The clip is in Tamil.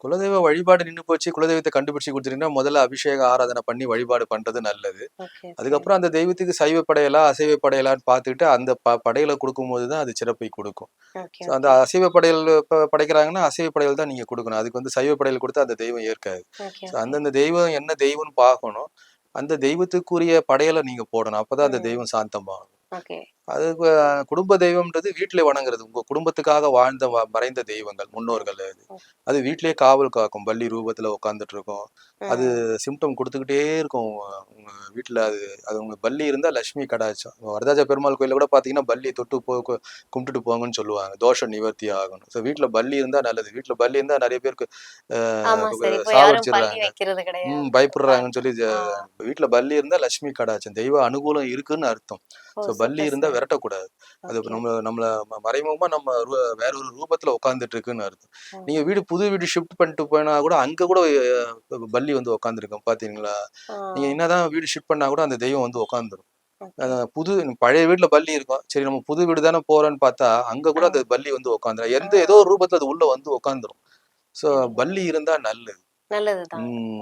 குலதெய்வ வழிபாடு நின்னு போச்சு. குலதெய்வத்த கண்டுபிடிச்சு குடுத்துட்டீங்கன்னா, முதல்ல அபிஷேக ஆராதனை பண்ணி வழிபாடு பண்றது நல்லது. Okay, okay. அதுக்கப்புறம் அந்த தெய்வத்துக்கு சைவ படையலா, அசைவ படையலான்னு பார்த்துக்கிட்டு, அந்த படையல குடுக்கும்போது தான் அது சிறப்பை குடுக்கும். ஓகே, ஸோ அந்த ஓகே. அசைவ படையல் படைக்கிறாங்கன்னா, அசைவ படையல் தான் நீங்க குடுக்கணும். அதுக்கு வந்து சைவ படையல் குடுத்தா அந்த தெய்வம் ஏற்காது. Okay, so okay. அந்தந்த தெய்வம் என்ன தெய்வம்னு பார்க்கணும். அந்த தெய்வத்துக்குரிய படையல நீங்க போடணும். அப்பதான் அந்த ம். தெய்வம் சாந்தமாகும். ஓகே. அது குடும்ப தெய்வம்ன்றது வீட்டிலே வணங்குறது. உங்க குடும்பத்துக்காக வாழ்ந்த மறைந்த தெய்வங்கள், ம். முன்னோர்கள் அது. ம். அது வீட்டிலேயே காவல் காக்கும். பல்லி ரூபத்துல உட்கார்ந்துட்டு இருக்கும். அது ம். சிம்டம் குடுத்துக்கிட்டே இருக்கும். உங்க வீட்ல அது அது உங்க பல்லி இருந்தா லட்சுமி கடாட்சம். வரதராஜ பெருமாள் கோயில்ல கூட பார்த்தீங்கன்னா, பல்லி தொட்டு கும்பிட்டுட்டு போங்கன்னு சொல்லுவாங்க. தோஷம் நிவர்த்தி ஆகணும். ஸோ வீட்ல பல்லி இருந்தா நல்லது. வீட்ல பல்லி இருந்தா நெறைய பேருக்கு ஆமா சார். இப்போ யாரும் பள்ளி சாவடிச்சிடுறாங்க. வைக்கிறது கிடையாது. பயப்படுறாங்கன்னு சொல்லி உட்கார்ந்து வீட்ல பல்லி இருந்தா லட்சுமி கடாட்சம். தெய்வ அனுகூலம் இருக்குன்னு அர்த்தம். ஓ! ஸோ பல்லி சூப்பர் இருந்தா சார். விரட்டக்கூடாது. அது ஓகே, நம்மள ஓகே. நம்மள மறைமுகமா நம்ம வேற ஒரு ரூபத்துல உட்கார்ந்துட்டு இருக்குன்னு அர்த்தம். நீங்க ம். புது வீடு ஷிஃப்ட் பண்ணிட்டு போனா கூட அங்க கூட பல்லி வந்து உட்கார்ந்துருக்கும் பாத்தீங்களா? ஆ. நீங்க என்னதான் வீடு ஷிஃப்ட் பண்ணா கூட அந்த தெய்வம் வந்து உட்கார்ந்துரும். ஓகே. பழைய வீட்ல பல்லி இருக்கும். சரி நம்ம புது வீடு தானே போறோம்ன்னு பார்த்தா, அங்க கூட ஆ. அந்த பல்லி வந்து உட்காந்துரும். ஆ. ஏதோ ஒரு ரூபத்துல அது உள்ள வந்து உட்காந்துரும். ஸோ சரிங்க. பல்லி இருந்தா நல்லது. நல்லது தான். ம்.